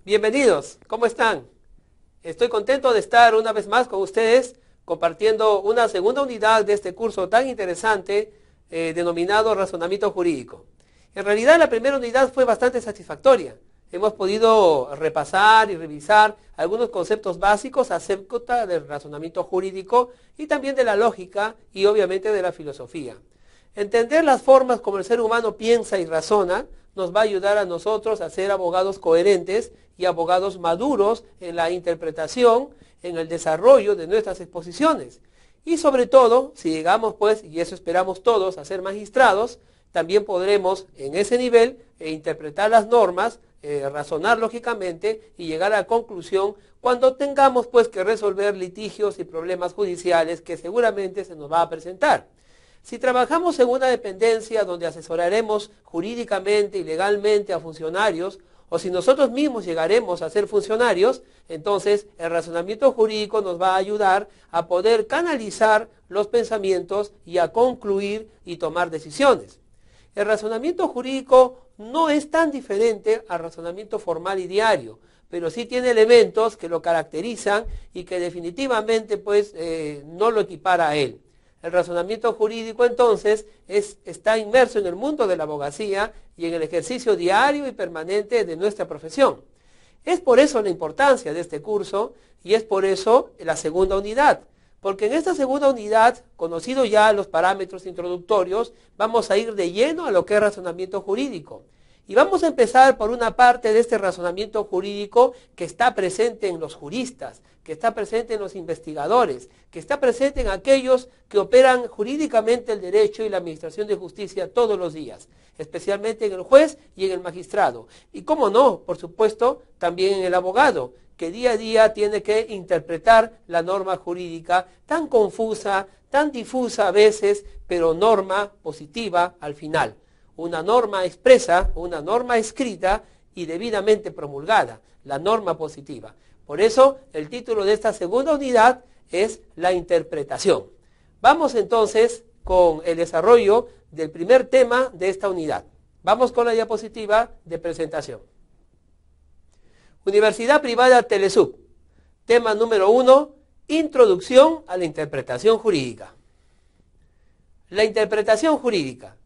Bienvenidos, ¿cómo están? Estoy contento de estar una vez más con ustedes compartiendo una segunda unidad de este curso tan interesante denominado Razonamiento Jurídico. En realidad la primera unidad fue bastante satisfactoria. Hemos podido repasar y revisar algunos conceptos básicos acerca del razonamiento jurídico y también de la lógica y obviamente de la filosofía. Entender las formas como el ser humano piensa y razona nos va a ayudar a nosotros a ser abogados coherentes y abogados maduros en la interpretación, en el desarrollo de nuestras exposiciones. Y sobre todo, si llegamos pues, y eso esperamos todos, a ser magistrados, también podremos en ese nivel interpretar las normas, razonar lógicamente y llegar a la conclusión cuando tengamos pues que resolver litigios y problemas judiciales que seguramente se nos va a presentar. Si trabajamos en una dependencia donde asesoraremos jurídicamente y legalmente a funcionarios, o si nosotros mismos llegaremos a ser funcionarios, entonces el razonamiento jurídico nos va a ayudar a poder canalizar los pensamientos y a concluir y tomar decisiones. El razonamiento jurídico no es tan diferente al razonamiento formal y diario, pero sí tiene elementos que lo caracterizan y que definitivamente pues, no lo equipara a él. El razonamiento jurídico entonces está inmerso en el mundo de la abogacía y en el ejercicio diario y permanente de nuestra profesión. Es por eso la importancia de este curso y es por eso la segunda unidad. Porque en esta segunda unidad, conocido ya los parámetros introductorios, vamos a ir de lleno a lo que es razonamiento jurídico. Y vamos a empezar por una parte de este razonamiento jurídico que está presente en los juristas, que está presente en los investigadores, que está presente en aquellos que operan jurídicamente el derecho y la administración de justicia todos los días, especialmente en el juez y en el magistrado. Y cómo no, por supuesto, también en el abogado, que día a día tiene que interpretar la norma jurídica tan confusa, tan difusa a veces, pero norma positiva al final. Una norma expresa, una norma escrita y debidamente promulgada, la norma positiva. Por eso el título de esta segunda unidad es la interpretación. Vamos entonces con el desarrollo del primer tema de esta unidad. Vamos con la diapositiva de presentación. Universidad Privada Telesub. Tema número 1, Introducción a la interpretación jurídica. La interpretación jurídica.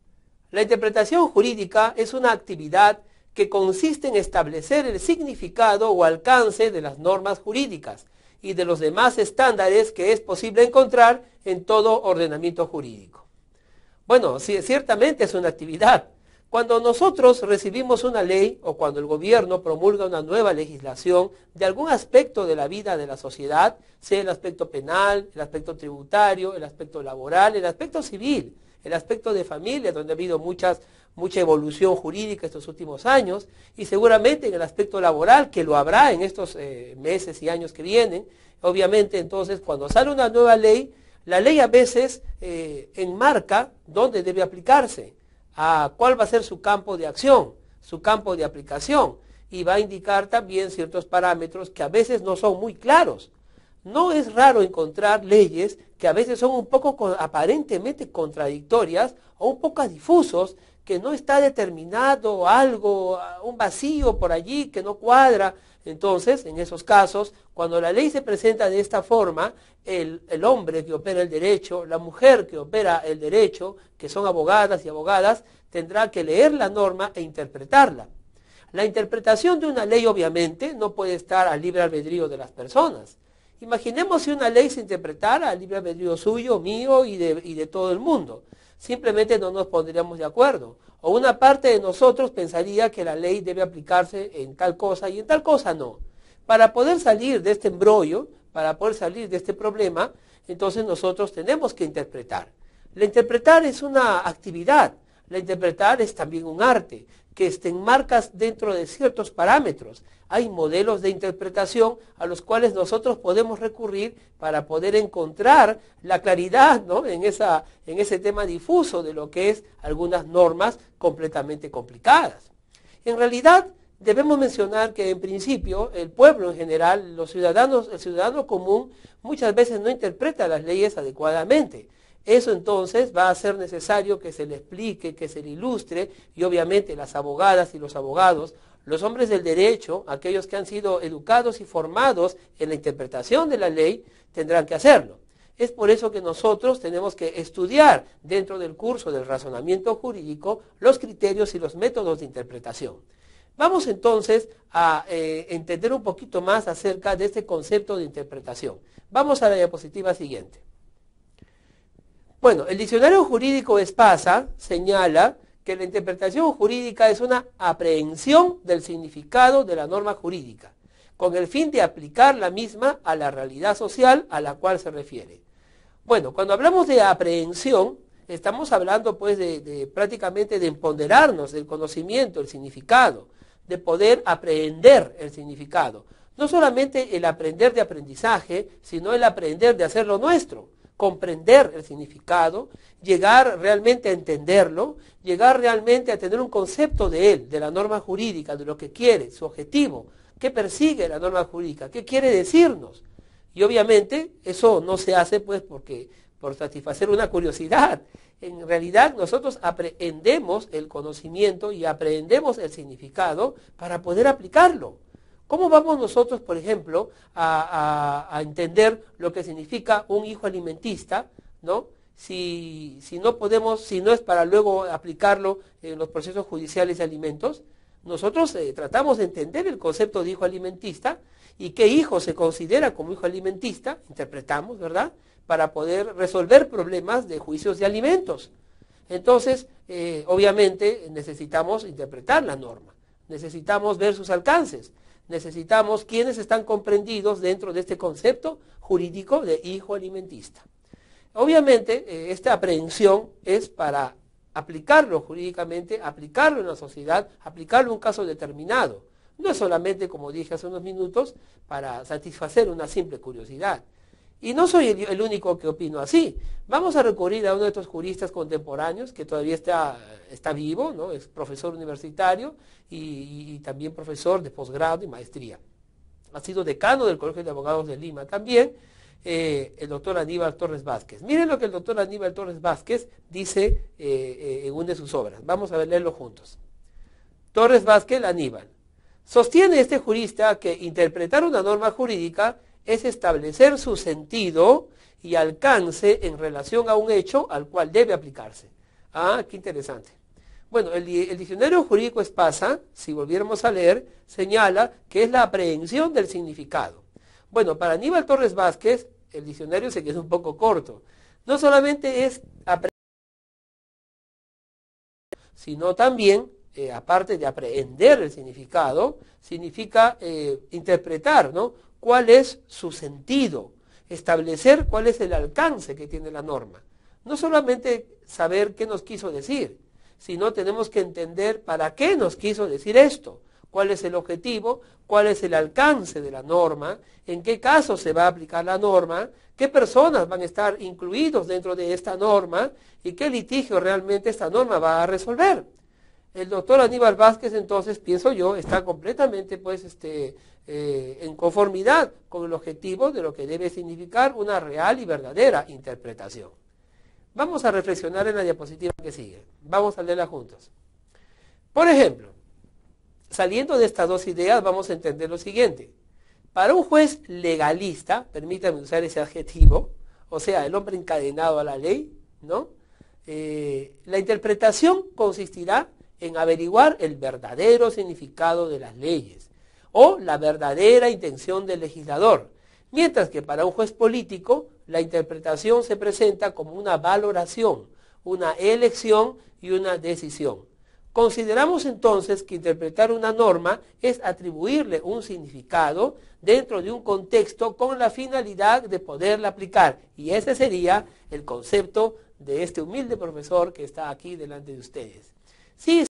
La interpretación jurídica es una actividad que consiste en establecer el significado o alcance de las normas jurídicas y de los demás estándares que es posible encontrar en todo ordenamiento jurídico. Bueno, sí, ciertamente es una actividad. Cuando nosotros recibimos una ley o cuando el gobierno promulga una nueva legislación de algún aspecto de la vida de la sociedad, sea el aspecto penal, el aspecto tributario, el aspecto laboral, el aspecto civil, el aspecto de familia, donde ha habido mucha evolución jurídica estos últimos años, y seguramente en el aspecto laboral, que lo habrá en estos meses y años que vienen. Obviamente, entonces, cuando sale una nueva ley, la ley a veces enmarca dónde debe aplicarse, a cuál va a ser su campo de acción, su campo de aplicación, y va a indicar también ciertos parámetros que a veces no son muy claros. No es raro encontrar leyes que a veces son un poco aparentemente contradictorias o un poco difusos, que no está determinado algo, un vacío por allí que no cuadra. Entonces, en esos casos, cuando la ley se presenta de esta forma, el hombre que opera el derecho, la mujer que opera el derecho, que son abogadas y abogadas, tendrá que leer la norma e interpretarla. La interpretación de una ley, obviamente, no puede estar al libre albedrío de las personas. Imaginemos si una ley se interpretara al libre albedrío suyo, mío y de todo el mundo. Simplemente no nos pondríamos de acuerdo. O una parte de nosotros pensaría que la ley debe aplicarse en tal cosa y en tal cosa no. Para poder salir de este embrollo, para poder salir de este problema, entonces nosotros tenemos que interpretar. La interpretar es una actividad. La interpretar es también un arte que enmarca dentro de ciertos parámetros. Hay modelos de interpretación a los cuales nosotros podemos recurrir para poder encontrar la claridad, ¿no?, en ese tema difuso de lo que es algunas normas completamente complicadas. En realidad, debemos mencionar que en principio el pueblo en general, el ciudadano común, muchas veces no interpreta las leyes adecuadamente. Eso entonces va a ser necesario que se le explique, que se le ilustre, y obviamente las abogadas y los abogados Los hombres del derecho, aquellos que han sido educados y formados en la interpretación de la ley, tendrán que hacerlo. Es por eso que nosotros tenemos que estudiar dentro del curso del razonamiento jurídico los criterios y los métodos de interpretación. Vamos entonces a entender un poquito más acerca de este concepto de interpretación. Vamos a la diapositiva siguiente. Bueno, el diccionario jurídico Espasa señala que la interpretación jurídica es una aprehensión del significado de la norma jurídica, con el fin de aplicar la misma a la realidad social a la cual se refiere. Bueno, cuando hablamos de aprehensión, estamos hablando pues prácticamente de empoderarnos del conocimiento, el significado, de poder aprehender el significado. No solamente el aprender de aprendizaje, sino el aprender de hacerlo nuestro, comprender el significado, llegar realmente a entenderlo, llegar realmente a tener un concepto de él, de la norma jurídica, de lo que quiere, su objetivo, qué persigue la norma jurídica, qué quiere decirnos. Y obviamente eso no se hace pues por satisfacer una curiosidad. En realidad nosotros aprendemos el conocimiento y aprendemos el significado para poder aplicarlo. ¿Cómo vamos nosotros, por ejemplo, a entender lo que significa un hijo alimentista, ¿no? Si no es para luego aplicarlo en los procesos judiciales de alimentos? Nosotros tratamos de entender el concepto de hijo alimentista y qué hijo se considera como hijo alimentista, interpretamos, ¿verdad?, para poder resolver problemas de juicios de alimentos. Entonces, obviamente, necesitamos interpretar la norma, necesitamos ver sus alcances, necesitamos quiénes están comprendidos dentro de este concepto jurídico de hijo alimentista. Obviamente, esta aprehensión es para aplicarlo jurídicamente, aplicarlo en la sociedad, aplicarlo en un caso determinado. No es solamente, como dije hace unos minutos, para satisfacer una simple curiosidad. Y no soy el único que opino así. Vamos a recurrir a uno de estos juristas contemporáneos que todavía está vivo, ¿no? Es profesor universitario y también profesor de posgrado y maestría. Ha sido decano del Colegio de Abogados de Lima también, el doctor Aníbal Torres Vázquez. Miren lo que el doctor Aníbal Torres Vázquez dice en una de sus obras. Vamos a leerlo juntos. Torres Vázquez, Aníbal. Sostiene este jurista que interpretar una norma jurídica es establecer su sentido y alcance en relación a un hecho al cual debe aplicarse. Ah, qué interesante. Bueno, el diccionario jurídico Espasa, si volviéramos a leer, señala que es la aprehensión del significado. Bueno, para Aníbal Torres Vázquez, el diccionario se queda un poco corto. No solamente es aprehender, sino también, aparte de aprehender el significado, significa interpretar, ¿no?, cuál es su sentido, establecer cuál es el alcance que tiene la norma. No solamente saber qué nos quiso decir, sino tenemos que entender para qué nos quiso decir esto, cuál es el objetivo, cuál es el alcance de la norma, en qué casos se va a aplicar la norma, qué personas van a estar incluidos dentro de esta norma y qué litigio realmente esta norma va a resolver. El doctor Aníbal Vázquez, entonces, pienso yo, está completamente pues, en conformidad con el objetivo de lo que debe significar una real y verdadera interpretación. Vamos a reflexionar en la diapositiva que sigue. Vamos a leerla juntos. Por ejemplo, saliendo de estas dos ideas, vamos a entender lo siguiente. Para un juez legalista, permítanme usar ese adjetivo, o sea, el hombre encadenado a la ley, ¿no? La interpretación consistirá en averiguar el verdadero significado de las leyes o la verdadera intención del legislador, mientras que para un juez político la interpretación se presenta como una valoración, una elección y una decisión. Consideramos entonces que interpretar una norma es atribuirle un significado dentro de un contexto con la finalidad de poderla aplicar, y ese sería el concepto de este humilde profesor que está aquí delante de ustedes. Sí,